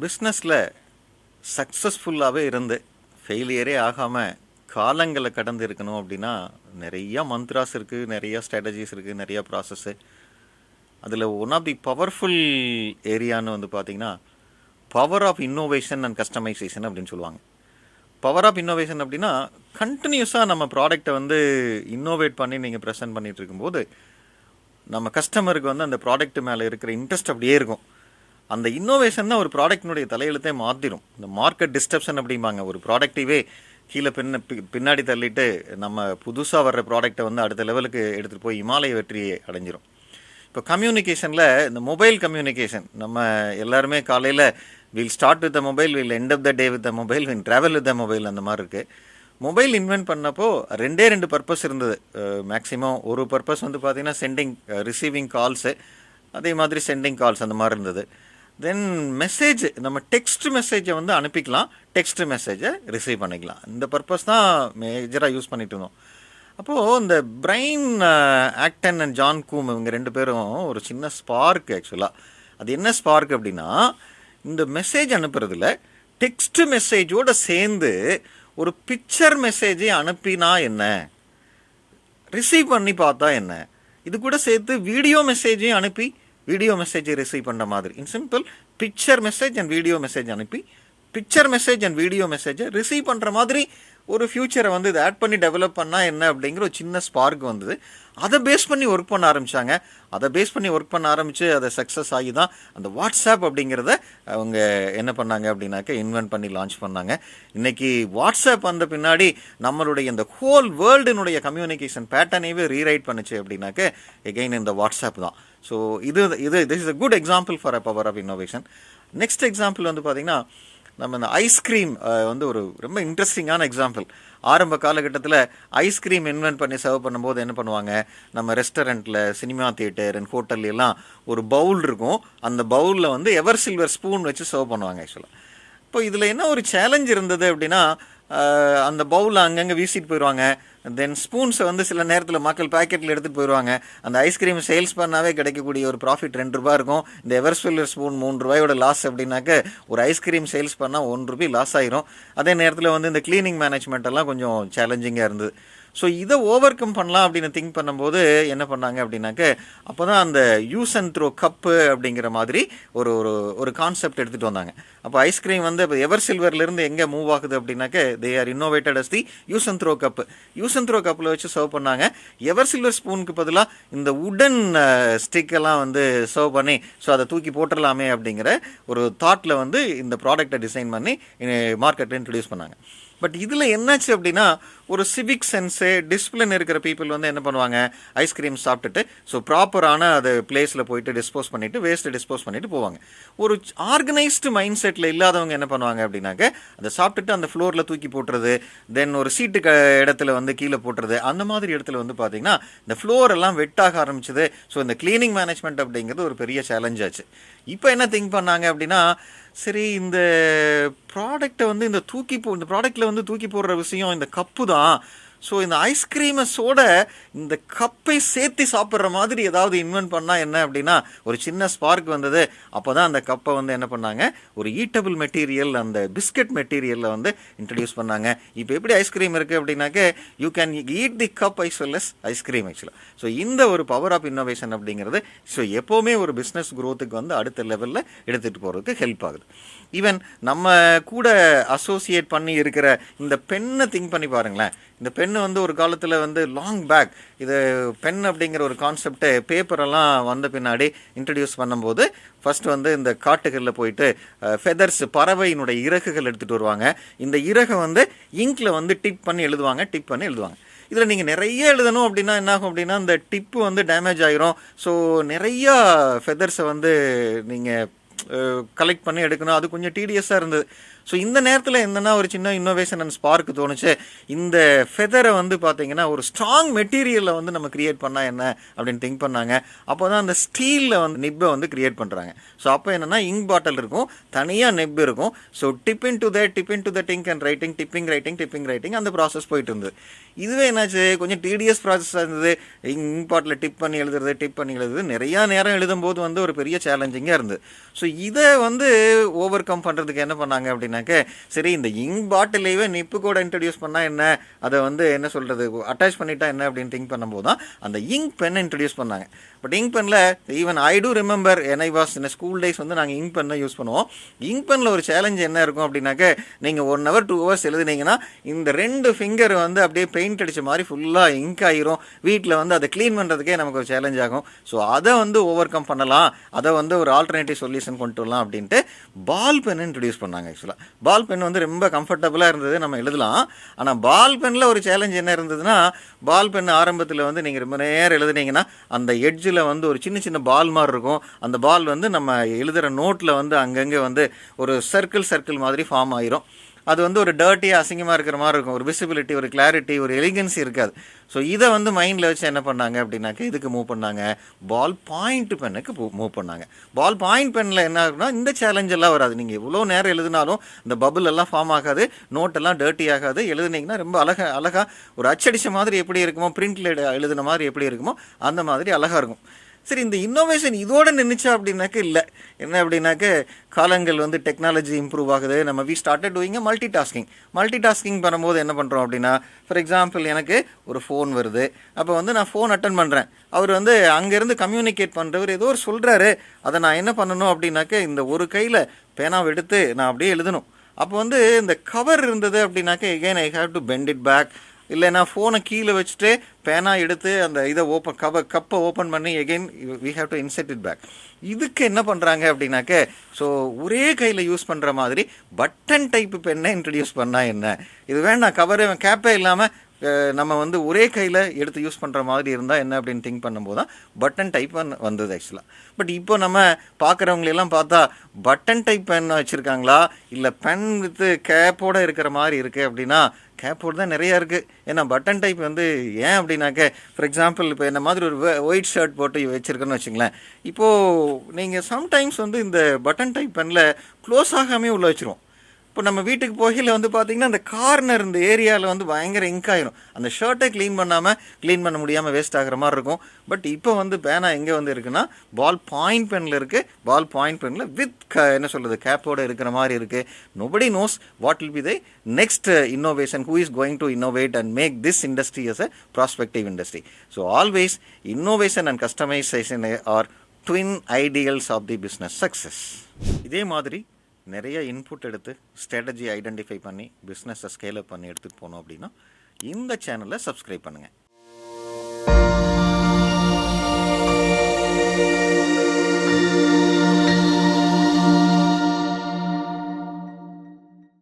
பிஸ்னஸில் சக்ஸஸ்ஃபுல்லாகவே இருந்து ஃபெயிலியரே ஆகாமல் காலங்களை கடந்து இருக்கணும் அப்படின்னா நிறையா மந்த்ராஸ் இருக்குது, நிறையா ஸ்ட்ராட்டஜிஸ் இருக்குது, நிறையா ப்ராசஸ்ஸு. அதில் ஒன் ஆஃப் தி பவர்ஃபுல் ஏரியான்னு வந்து பார்த்திங்கன்னா power of innovation and customization அப்படின்னு சொல்லுவாங்க. பவர் ஆஃப் இன்னோவேஷன் அப்படின்னா கண்டினியூஸாக நம்ம ப்ராடக்டை வந்து இன்னோவேட் பண்ணி நீங்கள் ப்ரெசென்ட் பண்ணிகிட்டு இருக்கும்போது நம்ம கஸ்டமருக்கு வந்து அந்த ப்ராடக்ட் மேலே இருக்கிற இன்ட்ரெஸ்ட் அப்படியே இருக்கும். அந்த இன்னோவேஷன் தான் ஒரு ப்ராடக்டினுடைய தலையெழுத்தே மாற்றிடும். இந்த மார்க்கெட் டிஸ்டப்ஷன் அப்படிம்பாங்க. ஒரு ப்ராடக்டிவே கீழே பின்னாடி தள்ளிட்டு நம்ம புதுசாக வர்ற ப்ராடக்டை வந்து அடுத்த லெவலுக்கு எடுத்துகிட்டு போய் இமாலய வெற்றியை அடைஞ்சிரும். இப்போ கம்யூனிகேஷனில் இந்த மொபைல் கம்யூனிகேஷன் நம்ம எல்லாருமே காலையில் will start with the mobile, will end of the day with the mobile, will travel with the mobile, அந்த மாதிரி இருக்குது. மொபைல் இன்வென்ட் பண்ணப்போ ரெண்டு பர்பஸ் இருந்தது. மேக்ஸிமம் ஒரு பர்பஸ் வந்து பார்த்திங்கன்னா ரிசீவிங் கால்ஸு, அதே மாதிரி சென்டிங் கால்ஸ் அந்த மாதிரி இருந்தது. தென் மெசேஜ், நம்ம டெக்ஸ்ட் மெசேஜை வந்து அனுப்பிக்கலாம், டெக்ஸ்ட் மெசேஜை ரிசீவ் பண்ணிக்கலாம். இந்த பர்பஸ் தான் மேஜராக யூஸ் பண்ணிட்டு இருந்தோம். அப்போது இந்த பிரைன் ஆக்டன் அண்ட் ஜான் கூம் இவங்க ரெண்டு பேரும் ஒரு சின்ன ஸ்பார்க். ஆக்சுவலாக அது என்ன ஸ்பார்க் அப்படின்னா, இந்த மெசேஜ் அனுப்புறதுல டெக்ஸ்ட் மெசேஜோடு சேர்ந்து ஒரு பிக்சர் மெசேஜை அனுப்பினா என்ன, ரிசீவ் பண்ணி பார்த்தா என்ன, இது கூட சேர்த்து வீடியோ மெசேஜையும் அனுப்பி வீடியோ மெசேஜை ரிசீவ் பண்ணுற மாதிரி. இன் simple, picture message and video message அனுப்பி பிக்சர் மெசேஜ் அண்ட் வீடியோ மெசேஜை ரிசீவ் பண்ணுற மாதிரி ஒரு ஃபியூச்சரை வந்து இதை ஆட் பண்ணி டெவலப் பண்ணால் என்ன அப்படிங்கிற ஒரு சின்ன ஸ்பார்க் வந்தது. அதை பேஸ் பண்ணி ஒர்க் பண்ண ஆரம்பித்தாங்க. அதை பேஸ் பண்ணி ஒர்க் பண்ண ஆரம்பித்து அதை சக்ஸஸ் ஆகி தான் அந்த வாட்ஸ்அப் அப்படிங்கிறத அவங்க என்ன பண்ணாங்க அப்படின்னாக்க இன்வென்ட் பண்ணி லான்ச் பண்ணாங்க. இன்றைக்கி வாட்ஸ்அப் வந்த பின்னாடி நம்மளுடைய இந்த ஹோல் வேர்ல்டுனுடைய கம்யூனிகேஷன் பேட்டர்னையே ரீரைட் பண்ணுச்சு அப்படின்னாக்க எகெயின் இந்த வாட்ஸ்அப் தான். So this is a good example for a power of innovation. Next example வந்து பார்த்திங்கன்னா, நம்ம இந்த ஐஸ்கிரீம் வந்து ஒரு ரொம்ப இன்ட்ரெஸ்டிங்கான எக்ஸாம்பிள். ஆரம்ப காலகட்டத்தில் ஐஸ்கிரீம் இன்வென்ட் பண்ணி சர்வ் பண்ணும்போது என்ன பண்ணுவாங்க, நம்ம ரெஸ்டாரண்ட்டில், சினிமா தியேட்டர் அண்ட் ஹோட்டல்லாம் ஒரு பவுல் இருக்கும். அந்த பவுலில் வந்து எவர் சில்வர் ஸ்பூன் வச்சு சர்வ் பண்ணுவாங்க. ஆக்சுவலாக இப்போ இதில் என்ன ஒரு சேலஞ்ச் இருந்தது அப்படின்னா, அந்த பவுலில் அங்கங்கே வீசிட்டு போயிடுவாங்க. தென் ஸ்பூன்ஸை வந்து சில நேரத்தில் மக்கள் பேக்கெட்டில் எடுத்துகிட்டு போயிடுவாங்க. அந்த ஐஸ்கிரீம் சேல்ஸ் பண்ணாவே கிடைக்கக்கூடிய ஒரு ப்ராஃபிட் ₹2 இருக்கும். இந்த எவர் சில்வர் ஸ்பூன் ₹3 லாஸ் அப்படின்னாக்க ஒரு ஐஸ்கிரீம் சேல்ஸ் பண்ணால் ₹1 லாஸ் ஆயிரும். அதே நேரத்தில் வந்து இந்த கிளீனிங் மேனேஜ்மெண்ட் எல்லாம் கொஞ்சம் சேலஞ்சிங்காக இருந்தது. ஸோ இதை ஓவர் கம் பண்ணலாம் அப்படின்னு திங்க் பண்ணும்போது என்ன பண்ணாங்க அப்படின்னாக்க, அப்போ தான் அந்த யூஸ் அண்ட் த்ரோ கப்பு அப்படிங்கிற மாதிரி ஒரு ஒரு கான்செப்ட் எடுத்துகிட்டு வந்தாங்க. அப்போ ஐஸ்கிரீம் வந்து இப்போ எவர் சில்வர்லேருந்து எங்கே மூவ் ஆகுது அப்படின்னாக்க, they are innovated as the use and throw cup. Use and throw கப்பில் வச்சு சர்வ் பண்ணாங்க. எவர் சில்வர் ஸ்பூனுக்கு பதிலாக இந்த உடன் ஸ்டிக்கெல்லாம் வந்து சர்வ் பண்ணி ஸோ அதை தூக்கி போட்டுடலாமே அப்படிங்கிற ஒரு தாட்டில் வந்து இந்த ப்ராடக்டை டிசைன் பண்ணி மார்க்கெட்டில் இன்ட்ரடியூஸ் பண்ணாங்க. பட் இதில் என்னாச்சு அப்படின்னா, ஒரு சிவிக் சென்ஸு, டிசிப்ளின் இருக்கிற பீப்புள் வந்து என்ன பண்ணுவாங்க, ஐஸ்கிரீம் சாப்பிட்டுட்டு ஸோ ப்ராப்பரான அது பிளேஸில் போயிட்டு டிஸ்போஸ் பண்ணிவிட்டு வேஸ்ட்டு டிஸ்போஸ் பண்ணிவிட்டு போவாங்க. ஒரு ஆர்கனைஸ்டு மைண்ட் செட்டில் இல்லாதவங்க என்ன பண்ணுவாங்க அப்படின்னாக்க, அதை சாப்பிட்டுட்டு அந்த ஃப்ளோரில் தூக்கி போட்டுறது, தென் ஒரு சீட்டு இடத்துல வந்து கீழே போட்டுறது, அந்த மாதிரி இடத்துல வந்து பார்த்திங்கன்னா இந்த ஃப்ளோர் எல்லாம் வெட்டாக ஆரம்பிச்சது. ஸோ இந்த கிளீனிங் மேனேஜ்மெண்ட் அப்படிங்கிறது ஒரு பெரிய சேலஞ்ச் ஆச்சு. இப்போ என்ன திங்க் பண்ணாங்க அப்படின்னா, சரி இந்த ப்ராடக்டை வந்து இந்த ப்ராடக்டில் வந்து தூக்கி போடுற விஷயம் இந்த கப்பு தான். ஸோ இந்த ஐஸ்கிரீமஸோட இந்த கப்பை சேர்த்து சாப்பிட்ற மாதிரி ஏதாவது இன்வென்ட் பண்ணால் என்ன அப்படின்னா ஒரு சின்ன ஸ்பார்க் வந்தது. அப்போ தான் அந்த கப்பை வந்து என்ன பண்ணாங்க, ஒரு ஈட்டபிள் மெட்டீரியல், அந்த பிஸ்கட் மெட்டீரியலில் வந்து இன்ட்ரடியூஸ் பண்ணாங்க. இப்போ எப்படி ஐஸ்கிரீம் இருக்குது அப்படின்னாக்க, you can eat the cup ice well as ice cream ஆக்சுவலாக. ஸோ இந்த ஒரு பவர் ஆஃப் இன்னோவேஷன் அப்படிங்கிறது ஸோ எப்போவுமே ஒரு பிஸ்னஸ் க்ரோத்துக்கு வந்து அடுத்த லெவலில் எடுத்துகிட்டு போகிறதுக்கு ஹெல்ப் ஆகுது. ஈவன் நம்ம கூட அசோசியேட் பண்ணி இருக்கிற இந்த பெண்ணை திங்க் பண்ணி பாருங்களேன். இந்த பெண்ணு வந்து ஒரு காலத்தில் வந்து லாங் பேக், இது பென் அப்படிங்கிற ஒரு கான்செப்டை பேப்பரெல்லாம் வந்த பின்னாடி இன்ட்ரடியூஸ் பண்ணும்போது ஃபஸ்ட்டு வந்து இந்த காட்டுகளில் போயிட்டு ஃபெதர்ஸ், பறவையினுடைய இறகுகள் எடுத்துகிட்டு வருவாங்க. இந்த இறகை வந்து இங்கில் வந்து டிப் பண்ணி எழுதுவாங்க. இதில் நீங்கள் நிறைய எழுதணும் அப்படின்னா என்னாகும் அப்படின்னா, இந்த டிப்பு வந்து டேமேஜ் ஆகிரும். ஸோ நிறையா ஃபெதர்ஸை வந்து நீங்கள் கலெக்ட் பண்ணி எடுக்கணும். அது கொஞ்சம் டிடிஎஸ்ஸாக இருந்தது. ஸோ இந்த நேரத்தில் என்னென்னா ஒரு சின்ன இன்னோவேஷன் அண்ட் ஸ்பார்க் தோணுச்சு, இந்த ஃபெதரை வந்து பார்த்தீங்கன்னா ஒரு ஸ்ட்ராங் மெட்டீரியலில் வந்து நம்ம கிரியேட் பண்ணால் என்ன அப்படின்னு திங்க் பண்ணாங்க. அப்போ தான் அந்த ஸ்டீலில் வந்து நிப்பை வந்து கிரியேட் பண்ணுறாங்க. ஸோ அப்போ என்னென்னா இங்க் பாட்டில் இருக்கும், தனியாக நெப் இருக்கும். So dip in to the ink and writing, dipping writing அந்த ப்ராசஸ் போயிட்டு இருந்தது. இதுவே என்னாச்சு, கொஞ்சம் டிடிஎஸ் ப்ராசஸாக இருந்தது. இங்க் பாட்டில் டிப் பண்ணி எழுதுறது நிறையா நேரம் எழுதும்போது வந்து ஒரு பெரிய சேலஞ்சிங்காக இருந்தது. ஸோ இதை வந்து ஓவர் கம் பண்ணுறதுக்கு என்ன பண்ணாங்க அப்படின்னாக்க, சரி இந்த இங்க் பாட்டிலேயே நிப்பு கூட இன்ட்ரடியூஸ் பண்ணால் என்ன, அதை வந்து என்ன சொல்கிறது அட்டாச் பண்ணிட்டா என்ன அப்படின்னு திங்க் பண்ணும்போது தான் அந்த இங்க் பென்னை இன்ட்ரடியூஸ் பண்ணாங்க. பட் இங்க் பெனில் even I do remember when I was in school days வந்து நாங்கள் இங்க் பென் தான் யூஸ் பண்ணுவோம். இங்க் பெனில் ஒரு சேலஞ்ச் என்ன இருக்கும் அப்படின்னாக்க, நீங்கள் 1 hour 2 hours எழுதுனீங்கன்னா இந்த 2 ஃபிங்கர் வந்து அப்படியே பெயிண்ட் அடித்த மாதிரி ஃபுல்லாக இங்க் ஆகிரும். வீட்டில் வந்து அதை க்ளீன் பண்ணுறதுக்கே நமக்கு ஒரு சேலஞ்ச் ஆகும். ஸோ அதை வந்து ஓவர் கம் பண்ணலாம், அதை வந்து ஒரு ஆல்டர்னேட்டிவ் சொல்யூஷன் கொண்டு வரலாம் அப்படின்ட்டு பால் பென் இன்ட்ரடியூஸ் பண்ணாங்க. ஆக்சுவலாக பால் பென் வந்து ரொம்ப கம்ஃபர்டபுளாக இருந்தது, நம்ம எழுதலாம். ஆனால் பால் பெனில் ஒரு சேலஞ்ச் என்ன இருந்ததுன்னா, பால் பென் ஆரம்பத்தில் வந்து நீங்கள் ரொம்ப நேரம் எழுதுனீங்கன்னா அந்த எட்ஜில் வந்து ஒரு சின்ன சின்ன பால் மாதிரி இருக்கும். அந்த பால் வந்து நம்ம எழுதுகிற நோட்டில் வந்து அங்கங்கே வந்து ஒரு சர்க்கிள் மாதிரி ஃபார்ம் ஆயிரும். அது வந்து ஒரு டர்ட்டியாக அசிங்கமாக இருக்கிற மாதிரி இருக்கும். ஒரு விசிபிலிட்டி, ஒரு கிளாரிட்டி, ஒரு எலிகன்சி இருக்காது. ஸோ இதை வந்து மைண்டில் வச்சு என்ன பண்ணாங்க அப்படின்னாக்க, இதுக்கு மூவ் பண்ணாங்க, பால் பாயிண்ட் பென்னுக்கு மூவ் பண்ணாங்க. பால் பாயிண்ட் பென்னில் என்ன ஆகுனா, இந்த சேலஞ்ச் எல்லாம் வராது. நீங்கள் எவ்வளோ நேரம் எழுதினாலும் இந்த பபுள் எல்லாம் ஃபார்ம் ஆகாது, நோட்டெல்லாம் டர்ட்டி ஆகாது. எழுதுனீங்கன்னா ரொம்ப அழகாக ஒரு அச்சடிச்ச மாதிரி எப்படி இருக்குமோ, பிரிண்டில் எழுதுன மாதிரி எப்படி இருக்குமோ அந்த மாதிரி அழகாக இருக்கும். சரி, இந்த இன்னோவேஷன் இதோட நின்றுச்சா அப்படின்னாக்க இல்லை. என்ன அப்படின்னாக்க, காலங்கள் வந்து டெக்னாலஜி இம்ப்ரூவ் ஆகுது. நம்ம we started doing multitasking பண்ணும்போது என்ன பண்ணுறோம் அப்படின்னா, ஃபார் எக்ஸாம்பிள் எனக்கு ஒரு ஃபோன் வருது. அப்போ வந்து நான் ஃபோன் அட்டன் பண்ணுறேன். அவர் வந்து அங்கேருந்து கம்யூனிகேட் பண்ணுறவர் ஏதோ ஒரு சொல்கிறாரு. அதை நான் என்ன பண்ணணும் அப்படின்னாக்க, இந்த ஒரு கையில் பேனாவை எடுத்து நான் அப்படியே எழுதணும். அப்போ வந்து இந்த கவர் இருந்தது அப்படின்னாக்க, again I have to bend it back. இல்லை நான் ஃபோனை கீழே வச்சுட்டு பேனா எடுத்து அந்த இதை கப்பை ஓப்பன் பண்ணி again we have to insert it back. இதுக்கு என்ன பண்ணுறாங்க அப்படின்னாக்க, ஸோ ஒரே கையில் யூஸ் பண்ணுற மாதிரி பட்டன் டைப்பு பெண்ணை இன்ட்ரடியூஸ் பண்ணால் என்ன, இது வேண்டாம் கவரே கேப்பே இல்லாமல் நம்ம வந்து ஒரே கையில் எடுத்து யூஸ் பண்ணுற மாதிரி இருந்தால் என்ன அப்படின்னு திங்க் பண்ணும்போது தான் பட்டன் டைப் வந்தது ஆக்சுவலாக. பட் இப்போ நம்ம பார்க்குறவங்களெல்லாம் பார்த்தா பட்டன் டைப் பென் வச்சுருக்காங்களா, இல்லை பென் வித் கேப்போடு இருக்கிற மாதிரி இருக்குது அப்படின்னா, கேப்போடு தான் நிறையா இருக்குது. ஏன்னா பட்டன் டைப் வந்து ஏன் அப்படின்னாக்க, ஃபார் எக்ஸாம்பிள் இப்போ என்ன மாதிரி ஒரு ஒயிட் ஷர்ட் போட்டு வச்சுருக்கேன்னு வச்சுங்களேன். இப்போது நீங்கள் சம்டைம்ஸ் வந்து இந்த பட்டன் டைப் பெனில் க்ளோஸ் ஆகாமே உள்ளே வச்சுருவோம். இப்போ நம்ம வீட்டுக்கு போகையில் வந்து பார்த்திங்கன்னா, அந்த கார்னர் இந்த ஏரியாவில் வந்து பயங்கர இங்க் ஆயிரும். அந்த ஷர்ட்டை க்ளீன் பண்ண முடியாமல் வேஸ்ட் ஆகிற மாதிரி இருக்கும். பட் இப்போ வந்து பேனா எங்கே வந்து இருக்குன்னா, பால் பாயிண்ட் பெனில் இருக்குது. பால் பாயிண்ட் பெனில் வித் என்ன சொல்கிறது கேப்போடு இருக்கிற மாதிரி இருக்குது. Nobody knows what will be the next innovation, who is going to innovate and make this industry as a prospective industry. So always innovation and customization are twin ideals of the business success. இதே மாதிரி நிறைய input எடுத்து strategy identify பண்ணி பிஸ்னஸை scale up பண்ணி எடுத்துகிட்டு போனோம் அப்படின்னா இந்த சேனலை சப்ஸ்கிரைப் பண்ணுங்கள்.